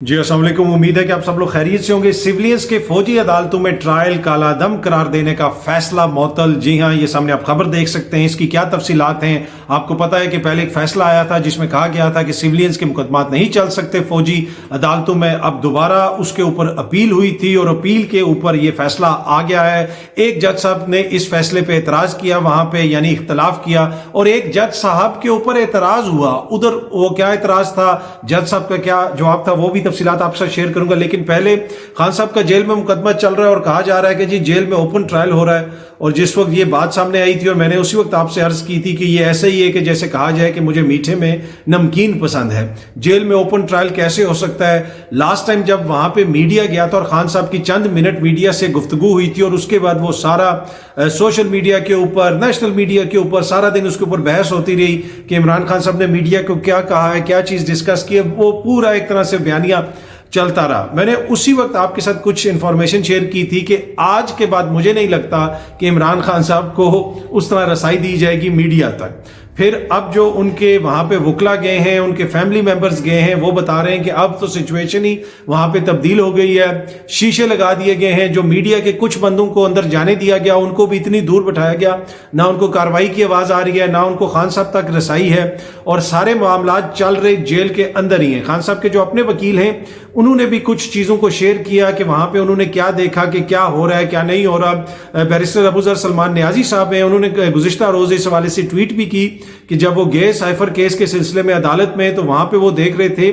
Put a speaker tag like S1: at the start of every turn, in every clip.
S1: जी अस्सलाम वालेकुम। उम्मीद है कि आप सब लोग खैरियत से होंगे। सिविलियंस के फौजी अदालतों में ट्रायल काला दम करार देने का फैसला मुअत्तल। जी हां, ये सामने आप खबर देख सकते हैं। इसकी क्या तफसीलात हैं? आपको पता है कि पहले एक फैसला आया था जिसमें कहा गया था कि सिविलियंस के मुकदमात नहीं चल सकते फौजी अदालतों में। अब दोबारा उसके ऊपर अपील हुई थी और अपील के ऊपर ये फैसला आ गया है। एक जज साहब ने इस फैसले पे एतराज किया, वहां पे यानी इख्तलाफ किया, और एक जज साहब के ऊपर एतराज हुआ। उधर वो क्या एतराज था, जज साहब का क्या जवाब था, वो भी तफसीलात आपसे शेयर करूंगा। लेकिन पहले खान साहब का जेल में मुकदमा चल रहा है और कहा जा रहा है कि जी जेल में ओपन ट्रायल हो रहा है। और जिस वक्त ये बात सामने आई थी और मैंने उसी वक्त आपसे अर्ज की थी कि ये ऐसे ही है कि जैसे कहा जाए कि मुझे मीठे में नमकीन पसंद है। जेल में ओपन ट्रायल कैसे हो सकता है? लास्ट टाइम जब वहां पे मीडिया गया था और खान साहब की चंद मिनट मीडिया से गुफ्तगू हुई थी और उसके बाद वो सारा सोशल मीडिया के ऊपर, नेशनल मीडिया के ऊपर सारा दिन उसके ऊपर बहस होती रही कि इमरान खान साहब ने मीडिया को क्या कहा है, क्या चीज डिस्कस की है, वो पूरा एक तरह से बयानिया चलता रहा। मैंने उसी वक्त आपके साथ कुछ इंफॉर्मेशन शेयर की थी कि आज के बाद मुझे नहीं लगता कि इमरान खान साहब को उस तरह रसाई दी जाएगी मीडिया तक। फिर अब जो उनके वहां पे वकला गए हैं, उनके फैमिली मेंबर्स गए हैं, वो बता रहे हैं कि अब तो सिचुएशन ही वहां पे तब्दील हो गई है। शीशे लगा दिए गए हैं। जो मीडिया के कुछ बंदों को अंदर जाने दिया गया उनको भी इतनी दूर बैठाया गया, ना उनको कार्रवाई की आवाज आ रही है, ना उनको खान साहब तक रसाई है, और सारे मामला चल रहे जेल के अंदर ही हैं। खान साहब के जो अपने वकील हैं उन्होंने भी कुछ चीजों को शेयर किया कि वहां पे उन्होंने क्या देखा कि क्या हो रहा है, क्या नहीं हो रहा। बैरिस्टर अबूजर सलमान नियाजी साहब हैं, उन्होंने गुज़िश्ता रोज इस हवाले से ट्वीट भी की कि जब वो गए साइफर केस के सिलसिले में अदालत में, तो वहां पे वो देख रहे थे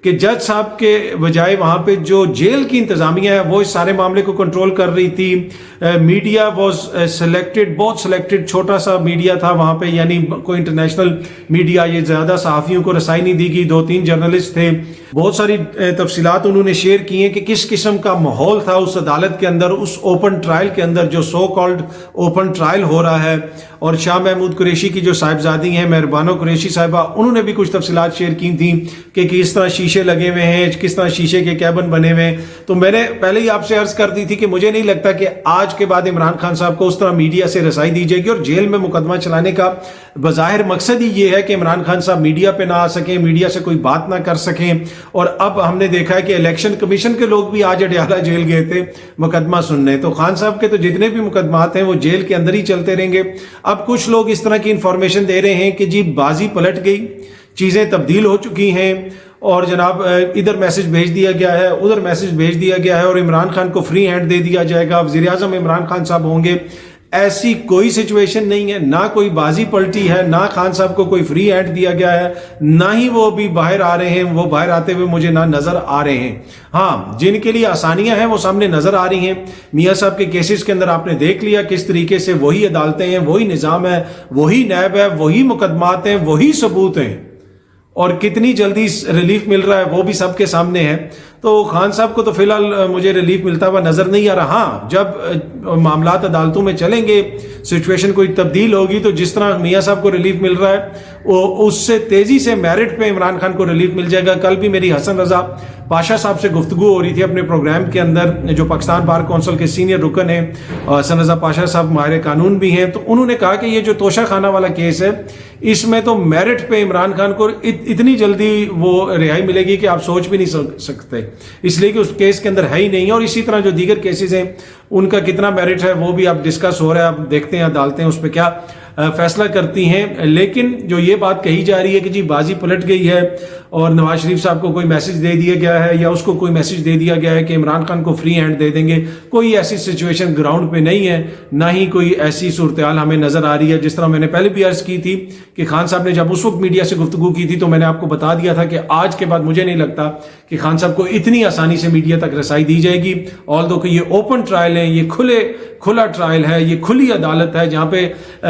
S1: कि जज साहब के बजाय वहां पे जो जेल की इंतजामिया है वो इस सारे मामले को कंट्रोल कर रही थी। मीडिया वॉज सिलेक्टेड, बहुत सिलेक्टेड, छोटा सा मीडिया था वहां पे, यानी कोई इंटरनेशनल मीडिया, ये ज्यादा सहाफियों को रसाई नहीं दी गई। 2-3 जर्नलिस्ट थे। बहुत सारी तफसीलात उन्होंने शेयर की हैं कि किस किस्म का माहौल था उस अदालत के अंदर, उस ओपन ट्रायल के अंदर, जो सो कॉल्ड ओपन ट्रायल हो रहा है। और शाह महमूद कुरैशी की जो साहिबजादी हैं मेहरबानो कुरैशी साहिबा, उन्होंने भी कुछ तफसीलात शेयर की थी कि किस तरह शीशे लगे हुए हैं, किस तरह शीशे के कैबिन बने हुए हैं। तो मैंने पहले ही आपसे अर्ज कर दी थी कि मुझे नहीं लगता कि आज के बाद इमरान खान साहब को उस तरह मीडिया से रसाई दी जाएगी। और जेल में मुकदमा चलाने का बज़ाहिर मकसद ही ये है कि इमरान खान साहब मीडिया पे ना आ सकें, मीडिया से कोई बात ना कर सकें। और अब हमने देखा है कि इलेक्शन कमीशन के लोग भी आज अडयाला जेल गए थे मुकदमा सुनने। तो खान साहब के तो जितने भी मुकदमात हैं वो जेल के अंदर ही चलते रहेंगे। अब कुछ लोग इस तरह की इंफॉर्मेशन दे रहे हैं कि जी बाजी पलट गई, चीजें तब्दील हो चुकी हैं, और जनाब इधर मैसेज भेज दिया गया है, उधर मैसेज भेज दिया गया है, और इमरान खान को फ्री हैंड दे दिया जाएगा, वज़ीर आज़म इमरान खान साहब होंगे। ऐसी कोई सिचुएशन नहीं है, ना कोई बाजी पलटी है, ना खान साहब को कोई फ्री हैंड दिया गया है, ना ही वो भी बाहर आ रहे हैं। वो बाहर आते हुए मुझे ना नजर आ रहे हैं। हाँ, जिनके लिए आसानियां हैं वो सामने नजर आ रही हैं। मियां साहब के केसेस के अंदर आपने देख लिया किस तरीके से वही अदालतें हैं, वही निजाम है, वही नैब है, वही मुकदमात हैं, वही सबूत हैं, और कितनी जल्दी रिलीफ मिल रहा है वो भी सबके सामने है। तो खान साहब को तो फिलहाल मुझे रिलीफ मिलता हुआ नजर नहीं आ रहा। हाँ, जब मामलात अदालतों में चलेंगे, सिचुएशन कोई तब्दील होगी, तो जिस तरह मियां साहब को रिलीफ मिल रहा है वो उससे तेजी से मेरिट पे इमरान खान को रिलीफ मिल जाएगा। कल भी मेरी हसन रजा पाशा साहब से गुफ्तगू हो रही थी अपने प्रोग्राम के अंदर, जो पाकिस्तान बार कौंसिल के सीनियर रुकन हैं, हसन रजा पाशा साहब माहिर कानून भी हैं। तो उन्होंने कहा कि ये जो तोशा खाना वाला केस है, इसमें तो मेरिट पे इमरान खान को इतनी जल्दी वो रिहाई मिलेगी कि आप सोच भी नहीं सकते, इसलिए कि उस केस के अंदर है ही नहीं। और इसी तरह जो दीगर केसेस हैं उनका कितना मेरिट है वो भी अब डिस्कस हो रहा है। अब देखते हैं अदालतें उस पर क्या फैसला करती हैं। लेकिन जो ये बात कही जा रही है कि जी बाजी पलट गई है और नवाज शरीफ साहब को कोई मैसेज दे दिया गया है या उसको कोई मैसेज दे दिया गया है कि इमरान खान को फ्री हैंड दे देंगे, कोई ऐसी सिचुएशन ग्राउंड पे नहीं है, ना ही कोई ऐसी सूरत हाल हमें नजर आ रही है। जिस तरह मैंने पहले भी अर्ज की थी कि खान साहब ने जब उस वक्त मीडिया से गुफ्तगू की थी तो मैंने आपको बता दिया था कि आज के बाद मुझे नहीं लगता कि खान साहब को इतनी आसानी से मीडिया तक रसाई दी जाएगी। ऑल्दो कि ये ओपन ट्रायल है, ये खुला ट्रायल है, ये खुली अदालत है जहां पे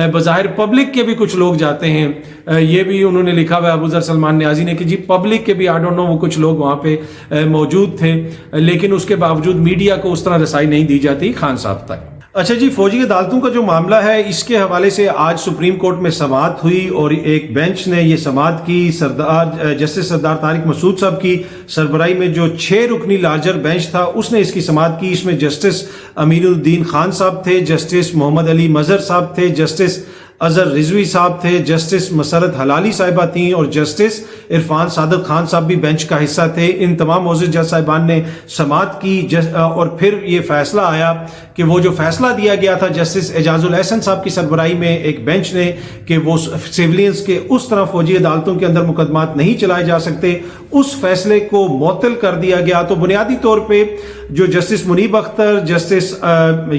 S1: बज़ाहिर पब्लिक के भी कुछ लोग जाते हैं। ये भी उन्होंने लिखा हुआ है अबूजर सलमान नियाजी ने कि जी पब्लिक के भी, आई डोंट नो, वो कुछ लोग वहां पे मौजूद थे, लेकिन उसके बावजूद मीडिया को उस तरह रसाई नहीं दी जाती खान साहब तक। अच्छा जी, फौजी अदालतों का जो मामला है इसके हवाले से आज सुप्रीम कोर्ट में समाअत हुई और एक बेंच ने ये समाअत की। जस्टिस सरदार तारिक मसूद साहब की सरबराही में जो 6 रुकनी लार्जर बेंच था उसने इसकी समाअत की। इसमें जस्टिस अमीरुद्दीन खान साहब थे, जस्टिस मोहम्मद अली मजहर साहब थे, जस्टिस अजहर रिजवी साहब थे, जस्टिस मसरत हलाली साहिबा थी और जस्टिस इरफान सादत खान साहब भी बेंच का हिस्सा थे। इन तमाम मोअज़्ज़िज़ जज साहिबान ने समाअत की और फिर ये फैसला आया कि वो जो फैसला दिया गया था जस्टिस एजाजुल एहसन साहब की सरबराही में एक बेंच ने कि वो सिविलियंस के उस तरह फौजी अदालतों के अंदर मुकदमात नहीं चलाए जा सकते, उस फैसले को मुअत्तल कर दिया गया। तो बुनियादी तौर पे जो justice Munib Akhtar, justice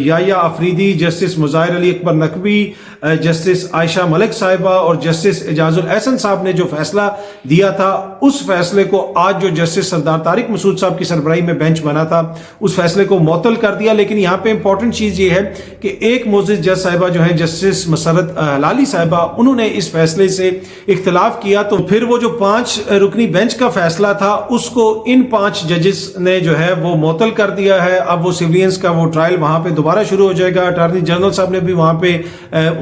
S1: Yahya Afridi, justice Mazahar Ali Akbar Naqvi, justice Ayesha Malik साहिबा और जस्टिस एजाजुल एहसन साहब ने जो फैसला दिया था, उस फैसले को आज जो जस्टिस सरदार तारिक मसूद साहब की सरबराही में बेंच बना था, उस फैसले को मुअत्तल कर दिया। लेकिन यहाँ पे इंपॉर्टेंट चीज़ ये है कि एक मुअज़्ज़िज़ जज साहिबा जो है जस्टिस मसरत हलाली साहिबा, उन्होंने इस फैसले से इख्तिलाफ किया। तो फिर वो जो 5 रुकनी बेंच का फैसला था उसको इन 5 जजेस ने जो है वो मुअत्तल कर दिया है। अब वो सिविलियंस का वो ट्रायल वहाँ पे दोबारा शुरू हो जाएगा। अटॉर्नी जनरल साहब ने भी वहाँ पे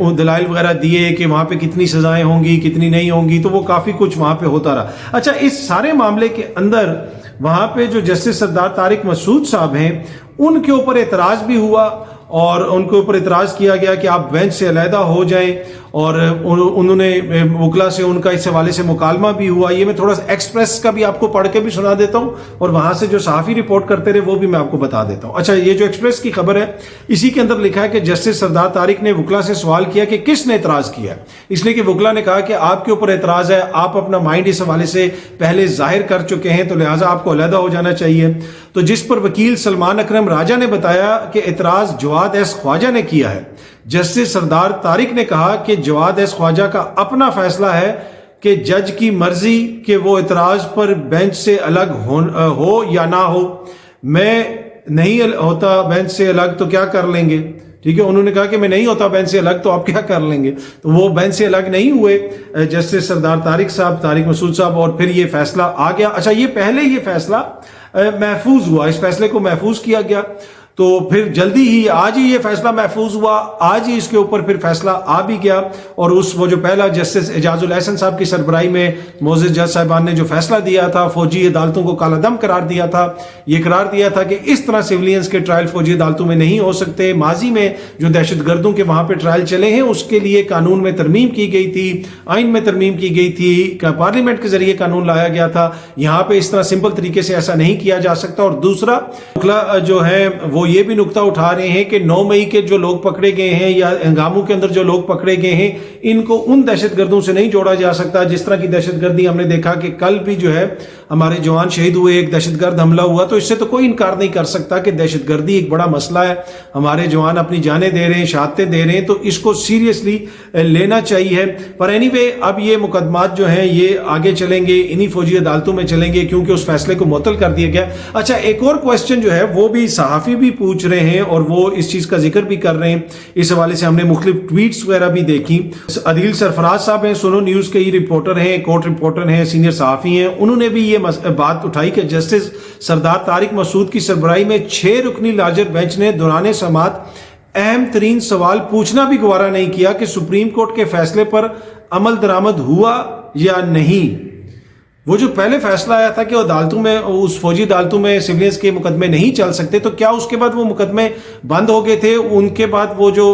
S1: दलाइल वगैरह दिए कि वहाँ पे कितनी सजाएं होंगी, कितनी नहीं होंगी, तो वो काफ़ी कुछ वहाँ पे होता रहा। अच्छा, इस सारे मामले के अंदर वहाँ पे जो जस्टिस सरदार तारिक मसूद साहब हैं, उनके ऊपर एतराज़ भी हुआ और उनके ऊपर इतराज़ किया गया कि आप बेंच से अलहदा हो जाएं, और उन्होंने वकला से उनका इस हवाले से मुकालमा भी हुआ। ये मैं थोड़ा सा एक्सप्रेस का भी आपको पढ़ के भी सुना देता हूँ और वहाँ से जो सहाफ़ी रिपोर्ट करते रहे वो भी मैं आपको बता देता हूँ। अच्छा, ये जो एक्सप्रेस की खबर है इसी के अंदर लिखा है कि जस्टिस सरदार तारिक ने वकला से सवाल किया कि किसने इतराज़ किया, इसलिए कि वकला ने कहा कि आपके ऊपर एतराज़ है, आप अपना माइंड इस हवाले से पहले जाहिर कर चुके हैं, तो लिहाजा आपको अलहदा हो जाना चाहिए। तो जिस पर वकील सलमान अकरम राजा ने बताया कि एतराज़ जवाद एस ख्वाजा ने किया है। जस्टिस सरदार तारिक ने कहा कि जवाद एस ख्वाजा का अपना फैसला है कि जज की मर्जी कि वो इतराज पर बेंच से अलग हो या ना हो। मैं नहीं होता बेंच से अलग तो क्या कर लेंगे, ठीक है। उन्होंने कहा कि मैं नहीं होता बेंच से अलग तो आप क्या कर लेंगे, तो वो बेंच से अलग नहीं हुए जस्टिस सरदार तारिक साहब, तारिक मसूद साहब, और फिर ये फैसला आ गया। अच्छा, ये पहले ये फैसला महफूज हुआ, इस फैसले को महफूज किया गया, तो फिर जल्दी ही आज ही ये फैसला महफूज हुआ, आज ही इसके ऊपर फिर फैसला आ भी गया। और वो जो पहला जस्टिस एजाजुल एहसन साहब की सरबराही में मोअज़्ज़िज़ जज साहिबान ने जो फैसला दिया था, फौजी अदालतों को कालादम करार दिया था, ये करार दिया था कि इस तरह सिविलियंस के ट्रायल फौजी अदालतों में नहीं हो सकते। माजी में जो दहशत गर्दों के वहाँ पर ट्रायल चले हैं उसके लिए कानून में तरमीम की गई थी, आइन में तरमीम की गई थी, पार्लियामेंट के जरिए कानून लाया गया था। यहाँ पे इस तरह सिंपल तरीके से ऐसा नहीं किया जा सकता। और दूसरा जो है वो ये भी नुकता उठा रहे हैं कि 9 मई के जो लोग पकड़े गए हैं या हंगामों के अंदर जो लोग पकड़े गए हैं, इनको उन दहशतगर्दों से नहीं जोड़ा जा सकता जिस तरह की दहशतगर्दी हमने देखा कि कल भी जो है हमारे जवान शहीद हुए, एक दहशतगर्द हमला हुआ। तो इससे तो कोई इनकार नहीं कर सकता कि दहशतगर्दी एक बड़ा मसला है, हमारे जवान अपनी जानें दे रहे हैं, शहादतें दे रहे हैं, तो इसको सीरियसली लेना चाहिए। पर एनीवे, अब ये मुकदमात जो हैं ये आगे चलेंगे, इन्हीं फौजी अदालतों में चलेंगे क्योंकि उस फैसले को मुअत्तल कर दिया गया। अच्छा, एक और क्वेश्चन जो है वो भी सहाफ़ी भी पूछ रहे हैं और वो इस चीज़ का जिक्र भी कर रहे हैं, इस हवाले से हमने मुख्तलिफ ट्वीट्स वगैरह भी देखी। अदील सरफराज साहब हैं, सुनो न्यूज़ के ही रिपोर्टर हैं, कोर्ट रिपोर्टर हैं, सीनियर सहाफ़ी हैं, उन्होंने भी ये बात उठाई कि जस्टिस सरदार तारिक मसूद की सरबराही में 6 रुकनी लार्जर बेंच ने दौरान समाअत अहम तरीन सवाल पूछना भी गवारा नहीं किया कि सुप्रीम कोर्ट के फैसले पर अमल दरामद हुआ या नहीं। वो जो पहले फैसला आया था कि अदालतों में, उस फौजी अदालतों में सिविलियंस के मुकदमे नहीं चल सकते, तो क्या उसके बाद वो मुकदमे बंद हो गए थे? उनके बाद वो जो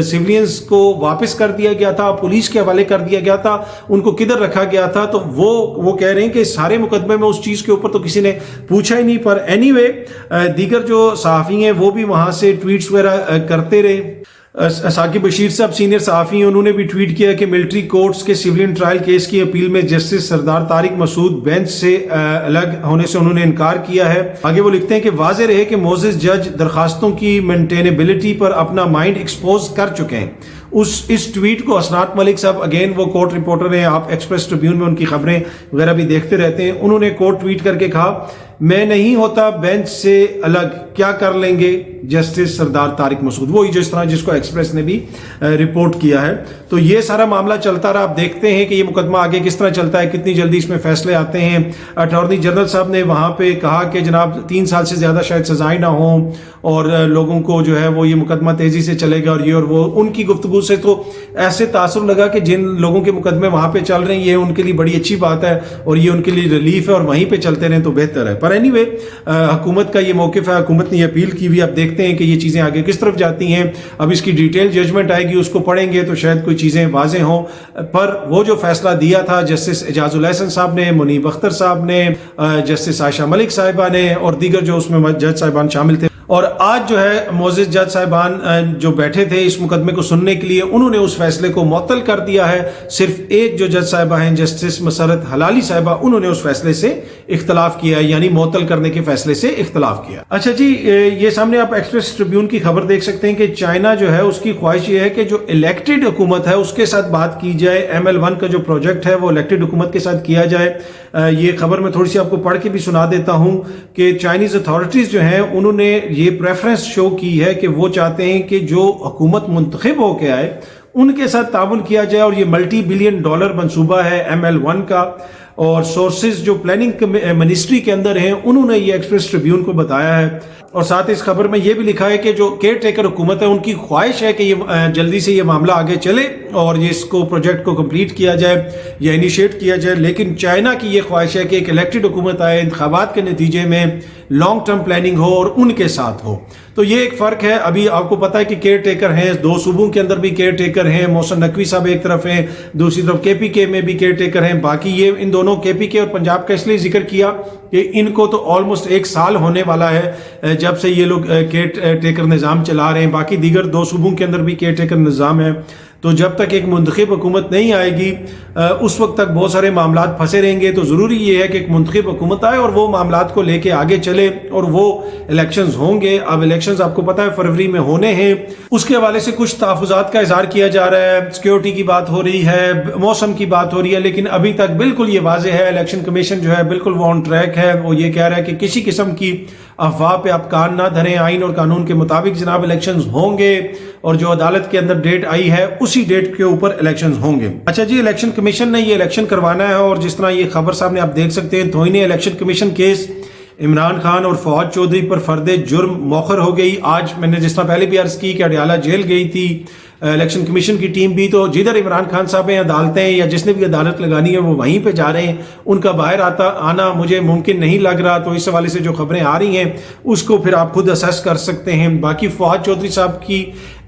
S1: सिविलियंस को वापस कर दिया गया था, पुलिस के हवाले कर दिया गया था, उनको किधर रखा गया था? तो वो कह रहे हैं कि सारे मुकदमे में उस चीज़ के ऊपर तो किसी ने पूछा ही नहीं। पर एनीवे, दीगर जो सहाफ़ी हैं वो भी वहाँ से ट्वीट्स वगैरह करते रहे। साकिब बशीर साहब सीनियर सहाफ़ी हैं, उन्होंने भी ट्वीट किया कि मिलिट्री कोर्ट्स के सिविलियन ट्रायल केस की अपील में जस्टिस सरदार तारिक मसूद बेंच से अलग होने से उन्होंने इनकार किया है। आगे वो लिखते हैं कि वाज़ेह रहे कि मोअज़्ज़िज़ जज दरखास्तों की मेंटेनेबिलिटी पर अपना माइंड एक्सपोज कर चुके हैं। इस ट्वीट को हसनात मलिक साहब, अगेन वो कोर्ट रिपोर्टर हैं, आप एक्सप्रेस ट्रिब्यून में उनकी खबरें वगैरह भी देखते रहते हैं, उन्होंने कोर्ट ट्वीट करके कहा, मैं नहीं होता बेंच से अलग क्या कर लेंगे जस्टिस सरदार तारिक मसूद। वही जिस तरह जिसको एक्सप्रेस ने भी रिपोर्ट किया है। तो ये सारा मामला चलता रहा। आप देखते हैं कि ये मुकदमा आगे किस तरह चलता है, कितनी जल्दी इसमें फैसले आते हैं। अटॉर्नी जनरल साहब ने वहाँ पे कहा कि जनाब 3 साल से ज़्यादा शायद सजाएं ना हों और लोगों को जो है वो ये मुकदमा तेज़ी से चलेगा और ये और वो। उनकी गुफ्तगू से तो ऐसे तासुर लगा कि जिन लोगों के मुकदमे वहाँ पे चल रहे हैं ये उनके लिए बड़ी अच्छी बात है और ये उनके लिए रिलीफ है और वहीं पर चलते रहें तो बेहतर है। पर एनीवे, हुकूमत का ये मौक़िफ़ है, हुकूमत ने ये अपील की हुई, आप देखते देखते हैं कि ये चीज़ें आगे किस तरफ जाती हैं। अब इसकी डिटेल जजमेंट आएगी, उसको पढ़ेंगे तो शायद कोई चीज़ें वाज़ेह हों। पर वो जो फैसला दिया था जस्टिस एजाजुल अहसन साहब ने, मुनीब अख्तर साहब ने, जस्टिस आयशा मलिक साहिबा ने और दीगर जो उसमें जज साहिबान शामिल थे, और आज जो है मोअज़्ज़िज़ जज साहिबान जो बैठे थे इस मुकदमे को सुनने के लिए, उन्होंने उस फैसले को मुअत्तल कर दिया है। सिर्फ एक जो जज साहिबा हैं जस्टिस मसरत हलाली साहिबा, उन्होंने उस फैसले से इख्तलाफ किया है, यानी मुअत्तल करने के फैसले से इख्तलाफ किया। अच्छा जी, ये सामने आप एक्सप्रेस ट्रिब्यून की खबर देख सकते हैं कि चाइना जो है उसकी ख्वाहिश ये है कि जो इलेक्टेड हुकूमत है उसके साथ बात की जाए। ML1 का जो प्रोजेक्ट है वो इलेक्टेड हुकूमत के साथ किया जाए। ये खबर मैं थोड़ी सी आपको पढ़ के भी सुना देता हूं कि चाइनीज अथॉरिटीज जो हैं उन्होंने ये प्रेफरेंस शो की है कि वो चाहते हैं कि जो हुकूमत मुंतखब होके आए उनके साथ ताउन किया जाए, और ये $multi-billion मंसूबा है ML1 का। और सोर्सेज जो प्लानिंग मिनिस्ट्री के अंदर हैं उन्होंने ये एक्सप्रेस ट्रिब्यून को बताया है। और साथ इस खबर में ये भी लिखा है कि जो केयर टेकर हुकूमत है उनकी ख्वाहिश है कि ये जल्दी से ये मामला आगे चले और ये इसको प्रोजेक्ट को कंप्लीट किया जाए या इनिशिएट किया जाए। लेकिन चाइना की ये ख्वाहिश है कि एक इलेक्टेड हुकूमत आए, इंतखाबात के नतीजे में लॉन्ग टर्म प्लानिंग हो और उनके साथ हो। तो ये एक फ़र्क है। अभी आपको पता है कि केयर टेकर हैं, 2 सूबों के अंदर भी केयर टेकर हैं। मोहसिन नकवी साहब एक तरफ हैं, दूसरी तरफ KPK में भी केयर टेकर हैं। बाकी ये इन दोनों KPK और पंजाब का इसलिए जिक्र किया कि इनको तो ऑलमोस्ट 1 साल होने वाला है जब से ये लोग केयर टेकर निज़ाम चला रहे हैं। बाकी दीगर 2 सूबों के अंदर भी केयर टेकर निज़ाम है। तो जब तक एक मुंतखब हुकूमत नहीं आएगी उस वक्त तक बहुत सारे मामलात फंसे रहेंगे। तो ज़रूरी ये है कि एक मुंतखब हुकूमत आए और वो मामलात को लेके आगे चले और वो इलेक्शंस होंगे। अब इलेक्शंस आपको पता है फरवरी में होने हैं। उसके हवाले से कुछ तहफ़्फ़ुज़ात का इज़हार किया जा रहा है, सिक्योरिटी की बात हो रही है, मौसम की बात हो रही है, लेकिन अभी तक बिल्कुल ये वाज़ेह है, इलेक्शन कमीशन जो है बिल्कुल वो ऑन ट्रैक है। वो ये कह रहा है कि किसी किस्म की अफवाह पे आप कान ना धरें, आइन और कानून के मुताबिक जनाब इलेक्शंस होंगे और जो अदालत के अंदर डेट आई है उसी डेट के ऊपर इलेक्शंस होंगे। अच्छा जी, इलेक्शन कमीशन ने ये इलेक्शन करवाना है और जिस तरह ये खबर सामने आप देख सकते हैं, तौहीन election commission case Imran Khan और फवाद चौधरी पर फर्द जुर्म मौखर हो गई। आज मैंने जिस तरह पहले भी अर्ज की कि अडयाला जेल गई थी इलेक्शन कमीशन की टीम भी, तो जिधर इमरान खान साहब हैं अदालतें या जिसने भी अदालत लगानी है वो वहीं पे जा रहे हैं। उनका बाहर आना मुझे मुमकिन नहीं लग रहा। तो इस हवाले से जो खबरें आ रही हैं उसको फिर आप खुद असेस कर सकते हैं। बाकी फवाद चौधरी साहब की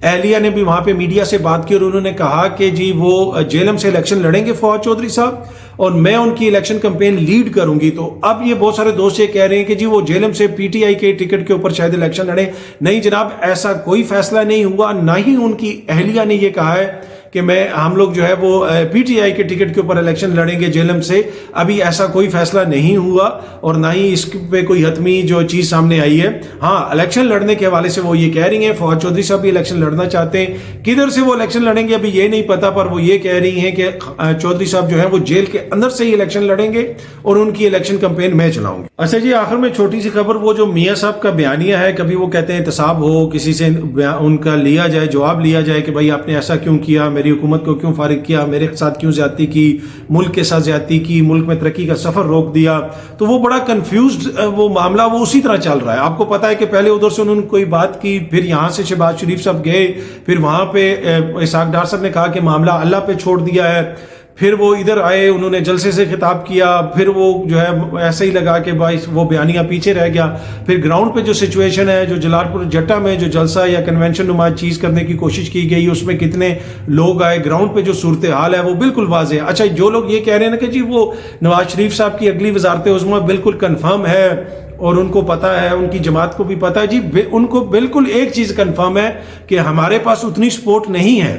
S1: एहलिया ने भी वहाँ पे मीडिया से बात की और उन्होंने कहा कि जी वो जेलम से इलेक्शन लड़ेंगे फवाद चौधरी साहब और मैं उनकी इलेक्शन कैंपेन लीड करूंगी। तो अब ये बहुत सारे दोस्त ये कह रहे हैं कि जी वो जेलम से PTI के टिकट के ऊपर शायद इलेक्शन लड़े। नहीं जनाब, ऐसा कोई फैसला नहीं हुआ, ना ही उनकी एहलिया ने ये कहा है कि हम लोग जो है वो PTI के टिकट के ऊपर इलेक्शन लड़ेंगे जेलम से। अभी ऐसा कोई फैसला नहीं हुआ और ना ही इस पे कोई हतमी जो चीज़ सामने आई है। हाँ, इलेक्शन लड़ने के हवाले से वो ये कह रही हैं, फवाद चौधरी साहब भी इलेक्शन लड़ना चाहते हैं। किधर से वो इलेक्शन लड़ेंगे अभी ये नहीं पता, पर वो ये कह रही हैं कि चौधरी साहब जो है वो जेल के अंदर से ही इलेक्शन लड़ेंगे और उनकी इलेक्शन कैंपेन मैं चलाऊंगी। अच्छा जी, आखिर में छोटी सी खबर, वो जो मियाँ साहब का बयानिया है, कभी वो कहते हैं एहतसाब हो, किसी से उनका लिया जाए, जवाब लिया जाए कि भाई आपने ऐसा क्यों किया, मेरी हुकूमत को क्यों फारिग किया, मेरे साथ क्यों ज्यादती की, मुल्क के साथ ज्यादती की, मुल्क में तरक्की का सफर रोक दिया। तो वो बड़ा कंफ्यूज्ड वो मामला वो उसी तरह चल रहा है। आपको पता है कि पहले उधर से उन्होंने कोई बात की, फिर यहाँ से शहबाज शरीफ साहब गए, फिर वहाँ पे इसहाक डार साहब ने कहा कि मामला अल्लाह पे छोड़ दिया है, फिर वो इधर आए, उन्होंने जलसे से खिताब किया, फिर वो जो है ऐसे ही लगा कि भाई वो बयानिया पीछे रह गया। फिर ग्राउंड पे जो सिचुएशन है, जो जलालपुर जट्टा में जो जलसा या कन्वेंशन नुमा चीज़ करने की कोशिश की गई, उसमें कितने लोग आए, ग्राउंड पे जो सूरत हाल है वो बिल्कुल वाज़ेह है। अच्छा, जो लोग ये कह रहे हैं ना कि जी वो नवाज शरीफ साहब की अगली वजारत उज़्मा बिल्कुल कन्फर्म है और उनको पता है, उनकी जमात को भी पता है, जी उनको बिल्कुल एक चीज़ कन्फर्म है कि हमारे पास उतनी सपोर्ट नहीं है,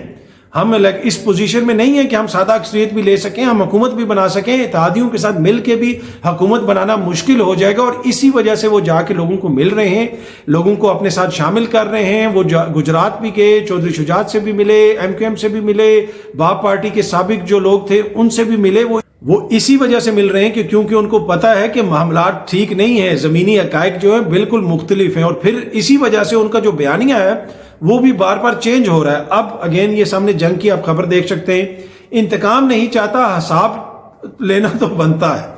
S1: हम इस पोजीशन में नहीं है कि हम सादा अक्सरियत भी ले सकें, हम हुकूमत भी बना सकें। इत्तेहादियों के साथ मिल के भी हुकूमत बनाना मुश्किल हो जाएगा और इसी वजह से वो जाके लोगों को मिल रहे हैं, लोगों को अपने साथ शामिल कर रहे हैं। वो गुजरात भी गए, चौधरी शुजात से भी मिले, MQM से भी मिले, बाप पार्टी के साबिक जो लोग थे उनसे भी मिले। वो इसी वजह से मिल रहे हैं कि क्योंकि उनको पता है कि मामलात ठीक नहीं है, ज़मीनी हक़ाइक़ जो है बिल्कुल मुख्तलिफ हैं। और फिर इसी वजह से उनका जो बयानिया है वो भी बार बार चेंज हो रहा है। अब अगेन ये सामने जंग की आप खबर देख सकते हैं, इंतकाम नहीं चाहता, हिसाब लेना तो बनता है।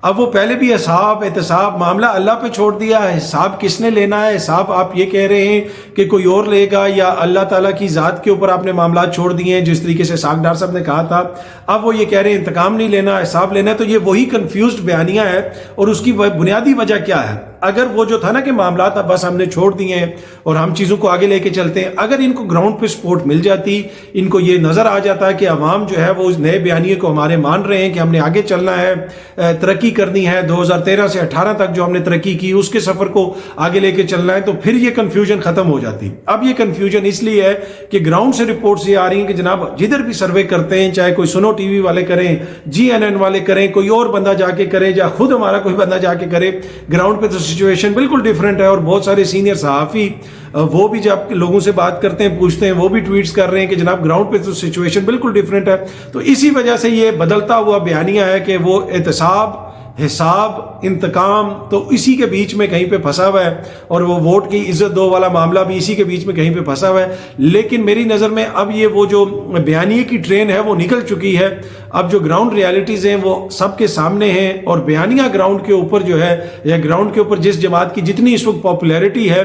S1: अब वो पहले भी हिसाब एहतसाब मामला अल्लाह पे छोड़ दिया है, हिसाब किसने लेना है? हिसाब आप ये कह रहे हैं कि कोई और लेगा या अल्लाह ताला की ज़ात के ऊपर आपने मामला छोड़ दिए हैं, जिस तरीके से साक डार साहब ने कहा था। अब वो ये कह रहे हैं इंतकाम नहीं लेना, हिसाब लेना है। तो ये वही कंफ्यूज्ड बयानिया है और उसकी बुनियादी वजह क्या है? अगर वो जो था ना कि मामलात अब बस हमने छोड़ दिए हैं और हम चीज़ों को आगे लेके चलते हैं, अगर इनको ग्राउंड पे सपोर्ट मिल जाती, इनको ये नज़र आ जाता है कि अवाम जो है वो उस नए बयानिए को हमारे मान रहे हैं कि हमने आगे चलना है, तरक्की करनी है, 2013 से 18 तक जो हमने तरक्की की उसके सफ़र को आगे लेके चलना है, तो फिर ये कन्फ्यूजन ख़त्म हो जाती। अब ये कन्फ्यूजन इसलिए है कि ग्राउंड से रिपोर्ट्स ये आ रही हैं कि जनाब जिधर भी सर्वे करते हैं, चाहे कोई सुनो टीवी वाले करें, GNN वाले करें, कोई और बंदा जाके करे या खुद हमारा कोई बंदा जाके करे, ग्राउंड पे तो सिचुएशन बिल्कुल डिफरेंट है। और बहुत सारे सीनियर सहाफ़ी वो भी जब लोगों से बात करते हैं, पूछते हैं, वो भी ट्वीट्स कर रहे हैं कि जनाब ग्राउंड पे तो सिचुएशन बिल्कुल डिफरेंट है। तो इसी वजह से ये बदलता हुआ बयानिया है कि वो एहतसाब, हिसाब, इंतकाम तो इसी के बीच में कहीं पे फंसा हुआ है, और वो वोट की इज्जत दो वाला मामला भी इसी के बीच में कहीं पे फंसा हुआ है। लेकिन मेरी नज़र में अब ये वो जो बयानिए की ट्रेन है वो निकल चुकी है। अब जो ग्राउंड रियलिटीज़ हैं वो सबके सामने हैं, और बयानिया ग्राउंड के ऊपर जो है, या ग्राउंड के ऊपर जिस जमात की जितनी इस वक्त पॉपुलैरिटी है,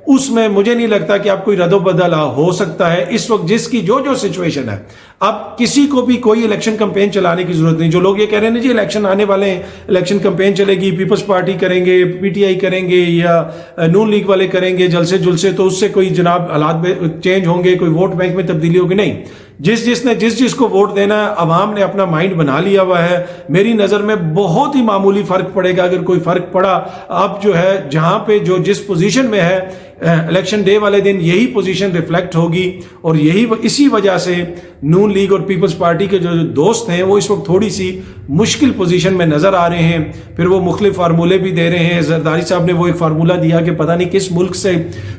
S1: उसमें मुझे नहीं लगता कि आप कोई रद्द-बदल हो सकता है इस वक्त जिसकी जो सिचुएशन है। अब किसी को भी कोई इलेक्शन कैंपेन चलाने की जरूरत नहीं। जो लोग ये कह रहे हैं ना जी इलेक्शन आने वाले हैं, इलेक्शन कैंपेन चलेगी, पीपल्स पार्टी करेंगे, PTI करेंगे या नून लीग वाले करेंगे जलसे जुलसे, तो उससे कोई जनाब हालात में चेंज होंगे, कोई वोट बैंक में तब्दीली होगी, नहीं। जिस को वोट देना है, अवाम ने अपना माइंड बना लिया हुआ है। मेरी नज़र में बहुत ही मामूली फ़र्क पड़ेगा, अगर कोई फ़र्क पड़ा। अब जो है जहाँ पे जो जिस पोजीशन में है, इलेक्शन डे वाले दिन यही पोजीशन रिफ्लेक्ट होगी, और इसी वजह से नून लीग और पीपल्स पार्टी के जो दोस्त हैं वो इस वक्त थोड़ी सी मुश्किल पोजीशन में नज़र आ रहे हैं। फिर वो मुख्तलिफ फार्मूले भी दे रहे हैं। जरदारी साहब ने वो एक फार्मूला दिया कि पता नहीं किस मुल्क से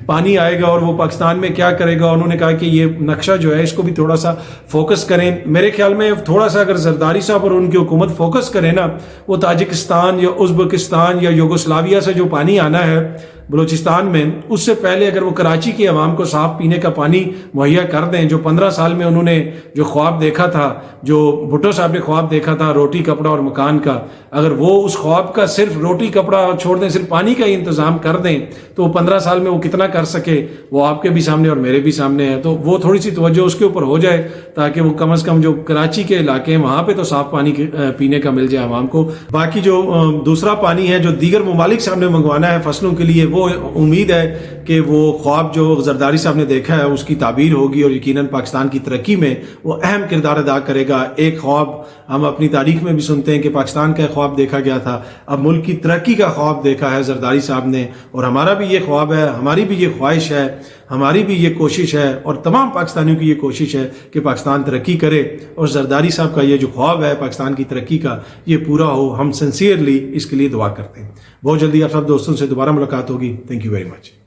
S1: पानी आएगा और वो पाकिस्तान में क्या करेगा। उन्होंने कहा कि ये नक्शा जो है इसको भी थोड़ा सा फोकस करें। मेरे ख्याल में थोड़ा सा अगर जरदारी साहब और उनकी हुकूमत फोकस करे ना, वो ताजिकिस्तान या उज़्बेकिस्तान या यूगोस्लाविया से जो पानी आना है बलूचिस्तान में, उससे पहले अगर वो कराची की आवाम को साफ पीने का पानी मुहैया कर दें, जो 15 साल में उन्होंने जो ख्वाब देखा था, जो भुट्टो साहब ने ख्वाब देखा था रोटी, कपड़ा और मकान का, अगर वो उस ख्वाब का सिर्फ रोटी कपड़ा छोड़ दें, सिर्फ पानी का ही इंतज़ाम कर दें, तो 15 साल में वो कितना कर सके वो आपके भी सामने और मेरे भी सामने है। तो वो थोड़ी सी तवज्जो उसके ऊपर हो जाए, ताकि वो कम से कम जो कराची के इलाके हैं वहाँ पे तो साफ पानी पीने का मिल जाए आवाम को। बाकी जो दूसरा पानी है जो दीगर ममालिक से हमने मंगवाना है फसलों के लिए, वो उम्मीद है कि वो ख्वाब जो जरदारी साहब ने देखा है उसकी ताबीर होगी, और यकीनन पाकिस्तान की तरक्की में वो अहम किरदार अदा करेगा। एक ख्वाब हम अपनी तारीख में भी सुनते हैं कि पाकिस्तान का ख्वाब देखा गया था, अब मुल्क की तरक्की का ख्वाब देखा है जरदारी साहब ने, और हमारा भी ये ख्वाब है, हमारी भी ये ख्वाहिश है, हमारी भी ये कोशिश है, और तमाम पाकिस्तानियों की ये कोशिश है कि पाकिस्तान तरक्की करे, और जरदारी साहब का ये जो ख्वाब है पाकिस्तान की तरक्की का, ये पूरा हो। हम सिंसियरली इसके लिए दुआ करते हैं। बहुत जल्दी आप सब दोस्तों से दोबारा मुलाकात होगी। Thank you very much.